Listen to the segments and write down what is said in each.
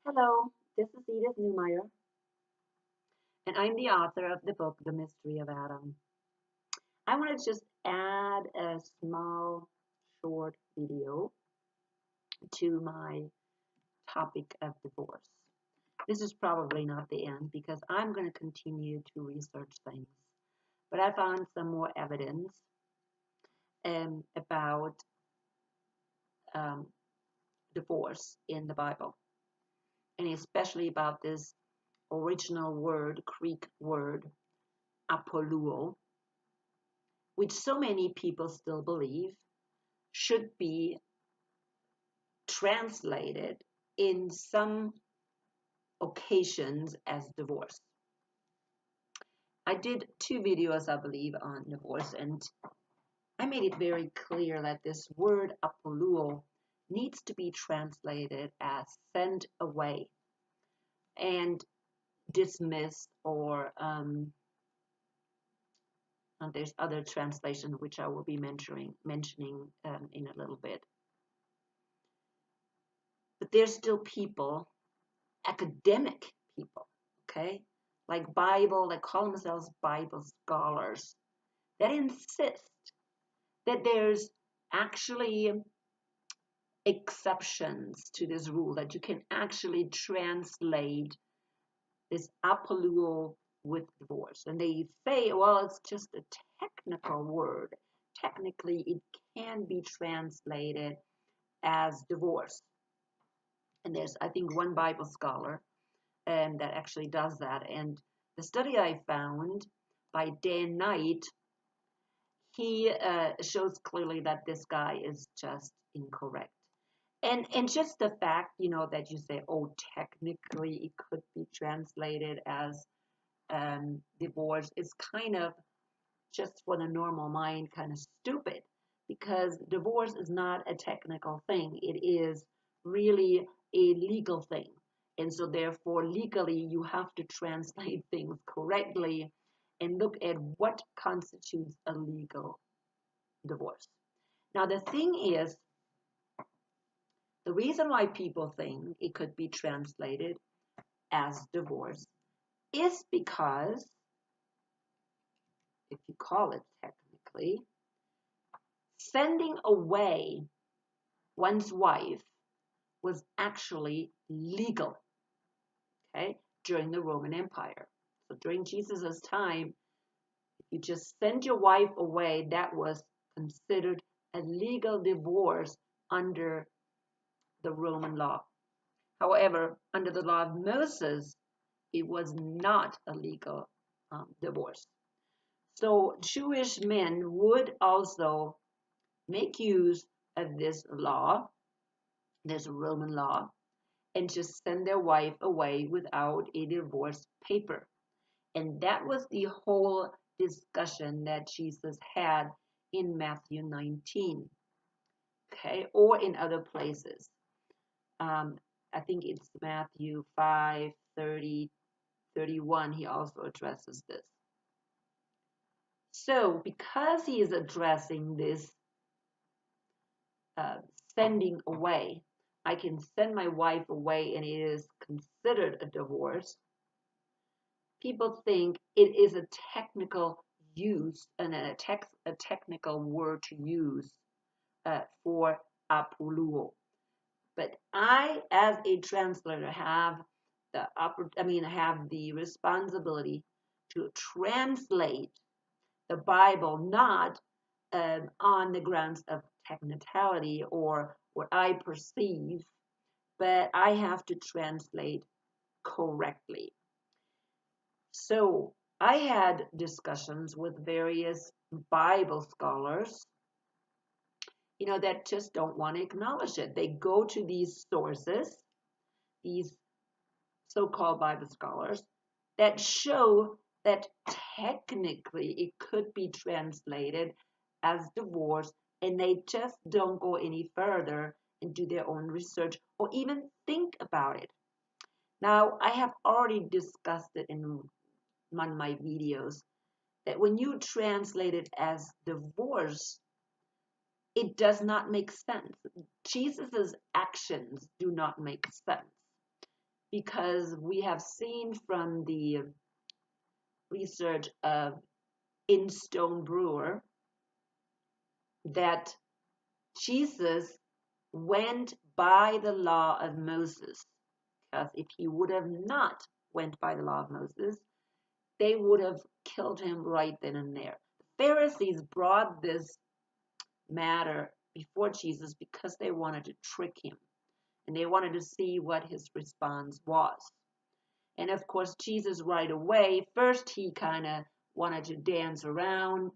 Hello, this is Edith Newmeyer, and I'm the author of the book, The Mystery of Adam. I want to just add a small, short video to my topic of divorce. This is probably not the end because I'm going to continue to research things, but I found some more evidence about um, divorce in the Bible, and especially about this original word, Greek word, apoluo, which so many people still believe should be translated in some occasions as divorce. I did two videos, I believe, on divorce, and I made it very clear that this word apoluo needs to be translated as sent away and dismissed, or and there's other translation which I will be mentioning in a little bit. But there's still people, academic people, okay, like Bible, that call themselves Bible scholars, that insist that there's actually exceptions to this rule, that you can actually translate this apoluo with divorce. And they say, well, it's just a technical word. Technically, it can be translated as divorce. And there's, I think, one Bible scholar that actually does that. And the study I found by Dan Knight, he shows clearly that this guy is just incorrect. And just the fact, that you say, oh, technically it could be translated as divorce is kind of, just for the normal mind, kind of stupid, because divorce is not a technical thing. It is really a legal thing. And so therefore, legally, you have to translate things correctly and look at what constitutes a legal divorce. Now, the thing is, the reason why people think it could be translated as divorce is because, if you call it technically, sending away one's wife was actually legal, okay, during the Roman Empire. So during Jesus's time, if you just send your wife away, that was considered a legal divorce under the Roman law. However, under the law of Moses, it was not a legal divorce. So Jewish men would also make use of this law, this Roman law, and just send their wife away without a divorce paper. And that was the whole discussion that Jesus had in Matthew 19, okay, or in other places. I think it's Matthew 5, 30, 31, he also addresses this. So because he is addressing this sending away, I can send my wife away and it is considered a divorce. People think it is a technical use and a technical word to use for apoluo. But I, as a translator, have the responsibility to translate the Bible not on the grounds of technicality or what I perceive, but I have to translate correctly. So I had discussions with various Bible scholars, that just don't want to acknowledge it. They go to these sources, these so-called Bible scholars, that show that technically it could be translated as divorce, and they just don't go any further and do their own research or even think about it. Now, I have already discussed it in one of my videos, that when you translate it as divorce, it does not make sense. Jesus's actions do not make sense. because we have seen from the research of Instone Brewer that Jesus went by the law of Moses. Because if he would have not went by the law of Moses, they would have killed him right then and there. The Pharisees brought this matter before Jesus because they wanted to trick him and they wanted to see what his response was. And of course, Jesus right away, first he kind of wanted to dance around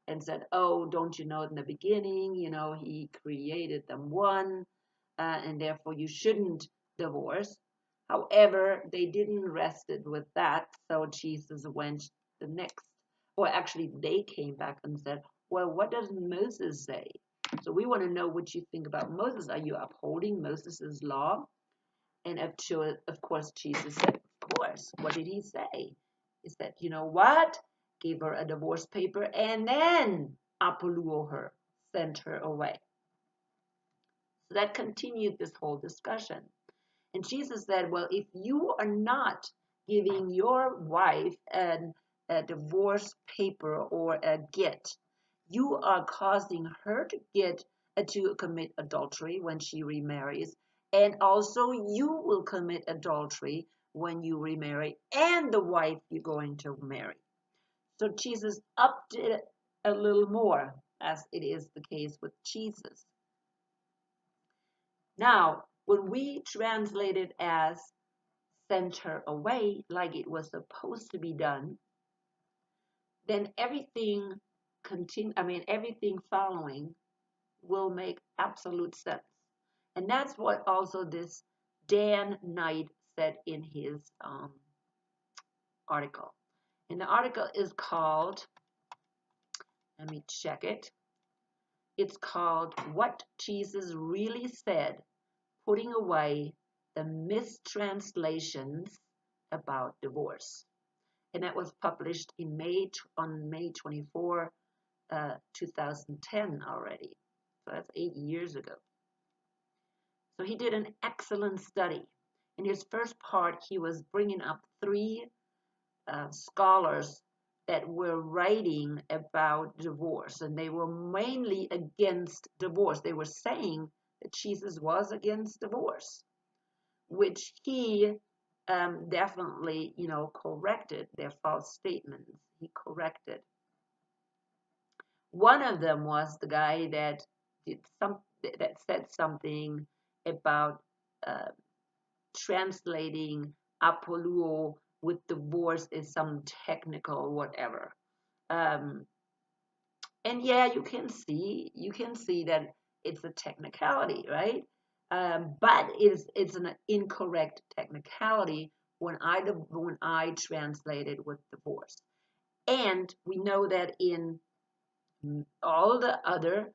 and said, oh, don't you know in the beginning, he created them one, and therefore you shouldn't divorce. However, they didn't rest it with that, so Jesus went the next, or actually they came back and said, well, what does Moses say? So we want to know what you think about Moses. Are you upholding Moses' law? And of course, Jesus said, of course. What did he say? He said, you know what? Gave her a divorce paper and then apoluo her, sent her away. So that continued this whole discussion. And Jesus said, well, if you are not giving your wife a divorce paper or a get, you are causing her to commit adultery when she remarries. And also you will commit adultery when you remarry and the wife you're going to marry. So Jesus upped it a little more, as it is the case with Jesus. Now, when we translate it as sent her away like it was supposed to be done, then everything following will make absolute sense. And that's what also this Dan Knight said in his article. And the article is called, let me check it. It's called What Jesus Really Said, Putting Away the Mistranslations About Divorce. And that was published on May 24, 2010 already. So that's 8 years ago. So he did an excellent study. In his first part, he was bringing up 3 scholars that were writing about divorce, and they were mainly against divorce. They were saying that Jesus was against divorce, which he definitely, corrected their false statements. He corrected. One of them was the guy that said something about translating apoluo with divorce is some technical whatever. And yeah, you can see that it's a technicality, right? But it's an incorrect technicality when I translate it with divorce. And we know that in all the other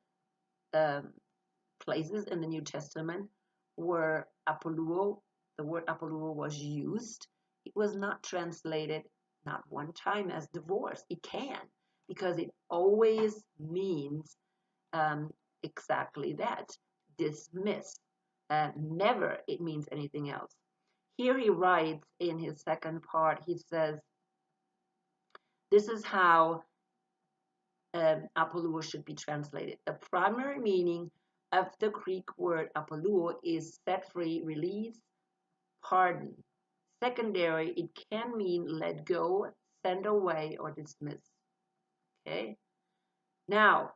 places in the New Testament where apoluo, the word apoluo was used, it was not translated not one time as divorce. It can, because it always means exactly that, dismiss. Never it means anything else. Here he writes in his second part, he says, this is how apoluo should be translated. The primary meaning of the Greek word apoluo is set free, release, pardon. Secondary, it can mean let go, send away, or dismiss. Okay? Now,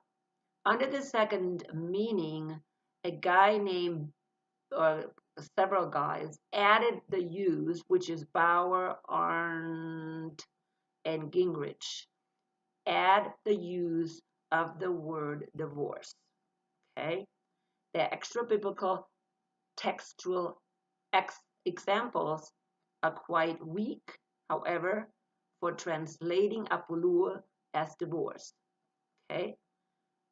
under the second meaning, a guy named, or several guys, added the use, which is Bauer, Arndt, and Gingrich. Add the use of the word divorce. Okay? The extra biblical textual examples are quite weak, however, for translating apoluo as divorce. Okay?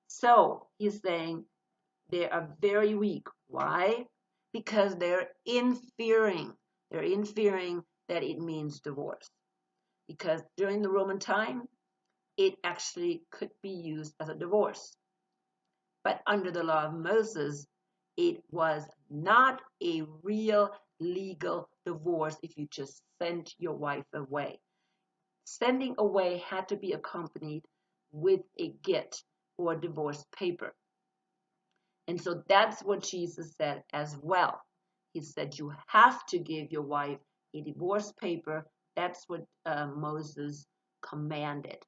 So he's saying they are very weak. Why? Because they're inferring. They're inferring that it means divorce. Because during the Roman time, it actually could be used as a divorce. But under the law of Moses, it was not a real legal divorce if you just sent your wife away. Sending away had to be accompanied with a get or divorce paper. And so that's what Jesus said as well. He said, you have to give your wife a divorce paper. That's what Moses commanded.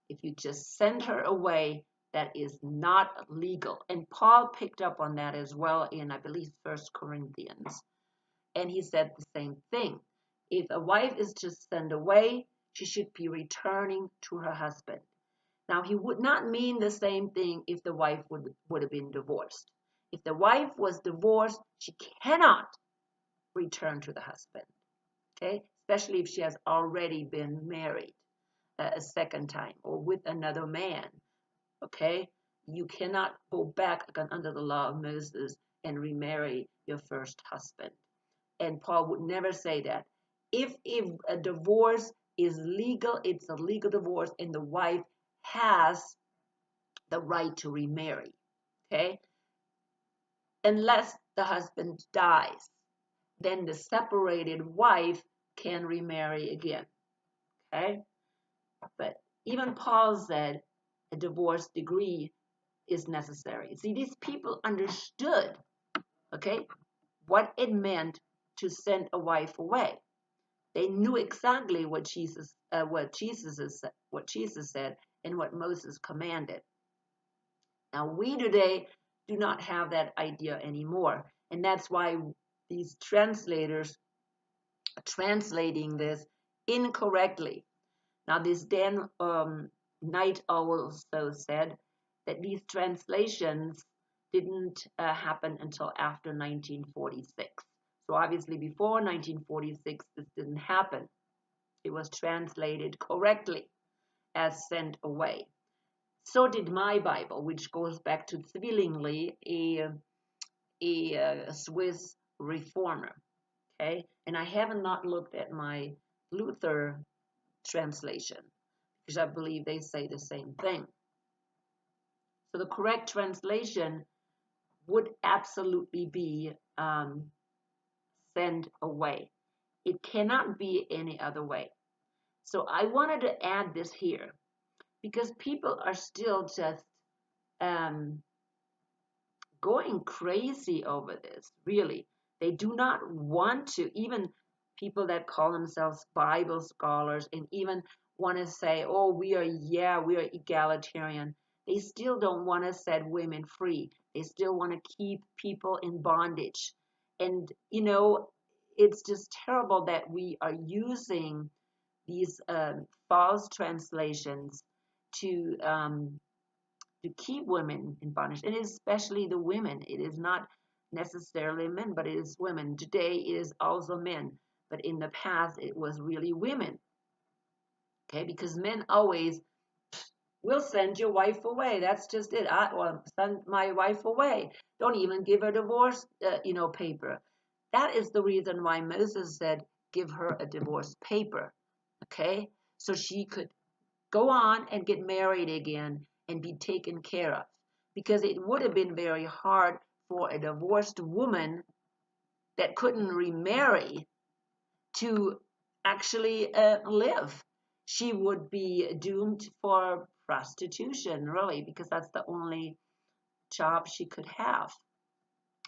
If you just send her away, that is not legal. And Paul picked up on that as well in, I believe, 1 Corinthians. And he said the same thing. If a wife is just sent away, she should be returning to her husband. Now, he would not mean the same thing if the wife would have been divorced. If the wife was divorced, she cannot return to the husband, okay? Especially if she has already been married a second time or with another man, okay? You cannot go back under the law of Moses and remarry your first husband. And Paul would never say that. If a divorce is legal, it's a legal divorce, and the wife has the right to remarry, okay? Unless the husband dies, then the separated wife can remarry again, okay? But even Paul said a divorce decree is necessary. See, these people understood, okay, what it meant to send a wife away. They knew exactly what Jesus said and what Moses commanded. Now we today do not have that idea anymore, and that's why these translators are translating this incorrectly. Now this Dan Knight also said that these translations didn't happen until after 1946. So obviously before 1946 this didn't happen. It was translated correctly as sent away. So did my Bible, which goes back to Zwingli, a Swiss reformer. Okay, and I haven't not looked at my Luther translation because I believe they say the same thing. So the correct translation would absolutely be send away. It cannot be any other way. So I wanted to add this here because people are still just going crazy over this, really. They do not want to, even people that call themselves Bible scholars and even want to say, oh, we are egalitarian. They still don't want to set women free. They still want to keep people in bondage. And, you know, it's just terrible that we are using these false translations to keep women in bondage, and especially the women. It is not necessarily men, but it is women. Today it is also men, but in the past it was really women. Okay, because men always will send your wife away. That's just it. I will send my wife away. Don't even give her divorce, paper. That is the reason why Moses said, give her a divorce paper. Okay, so she could go on and get married again and be taken care of. Because it would have been very hard for a divorced woman that couldn't remarry to actually live. She would be doomed for prostitution, really, because that's the only job she could have.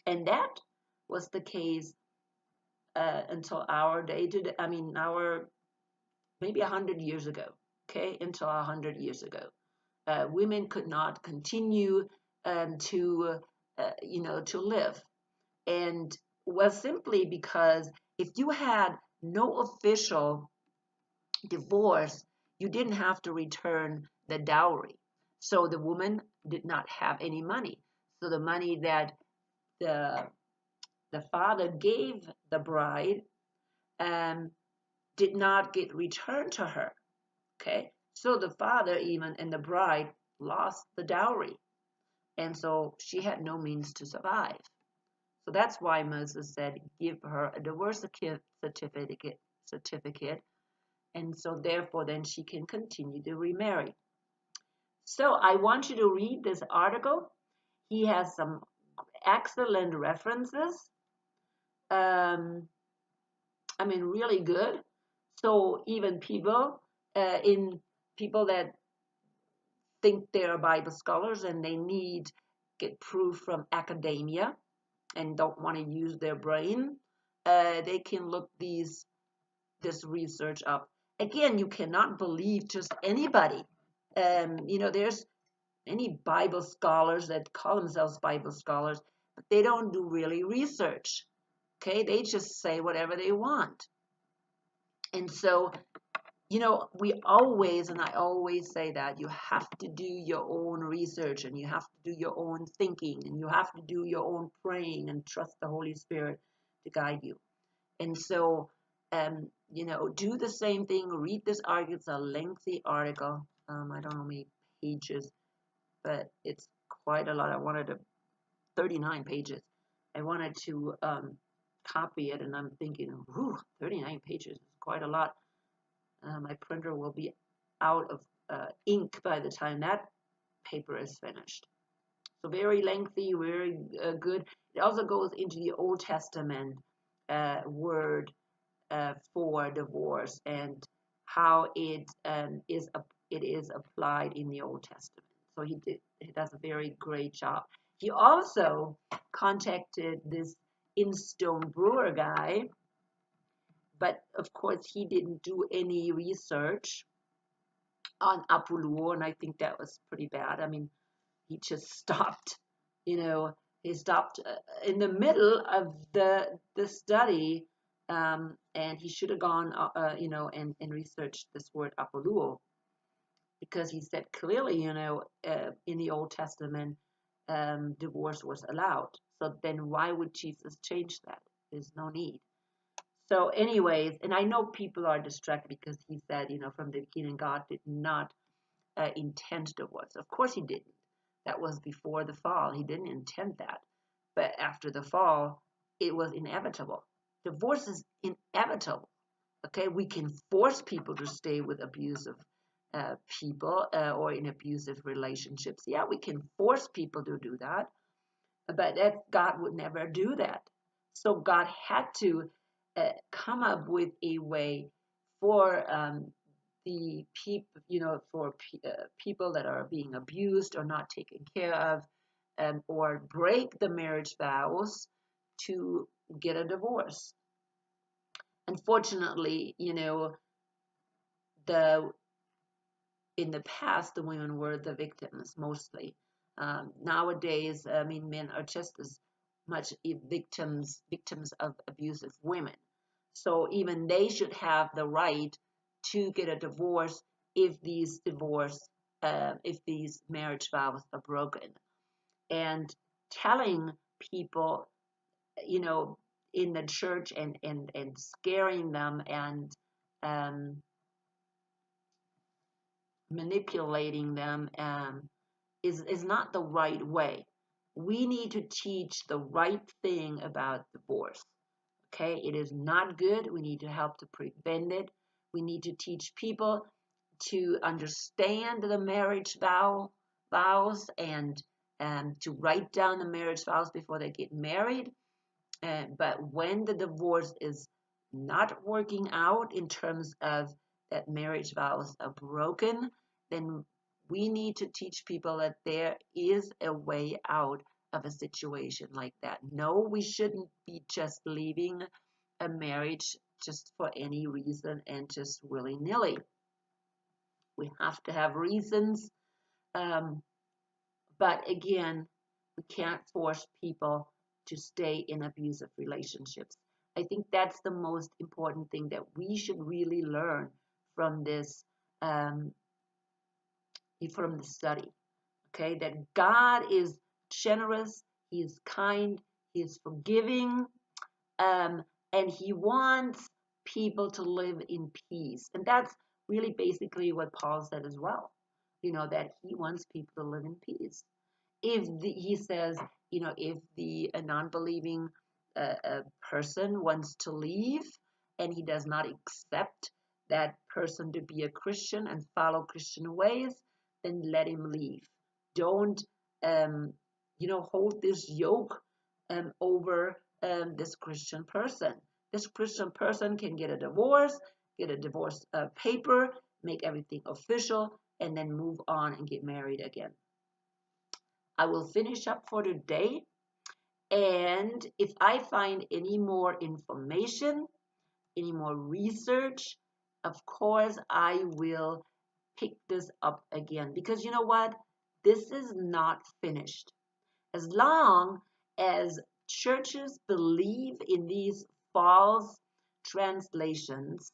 And that was the case until our day today. I mean, maybe 100 years ago. Okay, until 100 years ago. Women could not continue to live, and was simply because if you had no official divorce, you didn't have to return the dowry. So the woman did not have any money. So the money that the father gave the bride did not get returned to her. Okay, so the father even and the bride lost the dowry, and so she had no means to survive. So that's why Moses said, give her a divorce certificate, and so therefore then she can continue to remarry. So I want you to read this article. He has some excellent references um, I mean, really good. So even in people that think they're Bible scholars and they need get proof from academia and don't want to use their brain, they can look this research up. Again, you cannot believe just anybody. There's many Bible scholars that call themselves Bible scholars, but they don't do really research. Okay, they just say whatever they want. And so, we always, and I always say that you have to do your own research and you have to do your own thinking and you have to do your own praying and trust the Holy Spirit to guide you. And so, do the same thing. Read this article. It's a lengthy article. I don't know how many pages, but it's quite a lot. 39 pages. I wanted to copy it, and I'm thinking, 39 pages is quite a lot. My printer will be out of ink by the time that paper is finished. So very lengthy, very good. It also goes into the Old Testament word for divorce and how it is applied in the Old Testament. So he does a very great job. He also contacted this Instone Brewer guy, but of course he didn't do any research on Apollo, and I think that was pretty bad. I mean, he just stopped, he stopped in the middle of the study, and he should have gone, and researched this word Apollo, because he said clearly, in the Old Testament, divorce was allowed. So then why would Jesus change that? There's no need. So anyways, and I know people are distracted because he said, from the beginning, God did not intend divorce. Of course he didn't. That was before the fall. He didn't intend that. But after the fall, it was inevitable. Divorce is inevitable. Okay, we can force people to stay with abusive people or in abusive relationships. Yeah, we can force people to do that, but God would never do that. So God had to come up with a way for the people, for people that are being abused or not taken care of, or break the marriage vows to get a divorce. Unfortunately, the in the past the women were the victims mostly. Nowadays, I mean, men are just as much victims of abusive women. So even they should have the right to get a divorce if these marriage vows are broken. And telling people, in the church and scaring them and um, manipulating them is not the right way. We need to teach the right thing about divorce. Okay, it is not good. We need to help to prevent it. We need to teach people to understand the marriage vows and to write down the marriage vows before they get married. But when the divorce is not working out in terms of that marriage vows are broken, then we need to teach people that there is a way out of a situation like that. No, we shouldn't be just leaving a marriage just for any reason and just willy-nilly. We have to have reasons. Um, but again, we can't force people to stay in abusive relationships. I think that's the most important thing that we should really learn from this um, from the study. Okay, that God is generous, He is kind, He is forgiving, and He wants people to live in peace. And that's really basically what Paul said as well. That he wants people to live in peace. He says, if the a non-believing person wants to leave and he does not accept that person to be a Christian and follow Christian ways, then let him leave. Don't hold this yoke over this Christian person. This Christian person can get a divorce paper, make everything official, and then move on and get married again. I will finish up for today. And if I find any more information, any more research, of course, I will pick this up again. Because you know what? This is not finished. As long as churches believe in these false translations,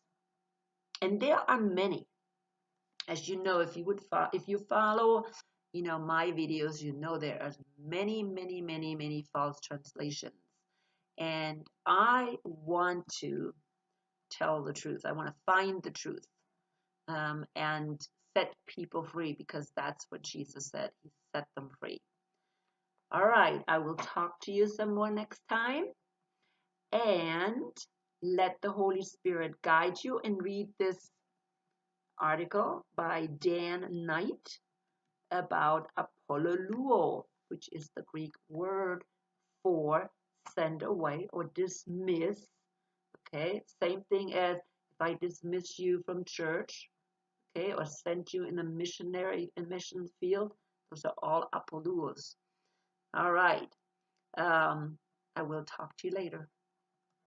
and there are many, as you know, if you follow, my videos, there are many false translations, and I want to tell the truth. I want to find the truth, and set people free, because that's what Jesus said. He set them free. All right, I will talk to you some more next time, and let the Holy Spirit guide you, and read this article by Dan Knight about apololuo, which is the Greek word for send away or dismiss. Okay, same thing as if I dismiss you from church, okay, or send you in a mission field. Those are all apoluos. All right. I will talk to you later.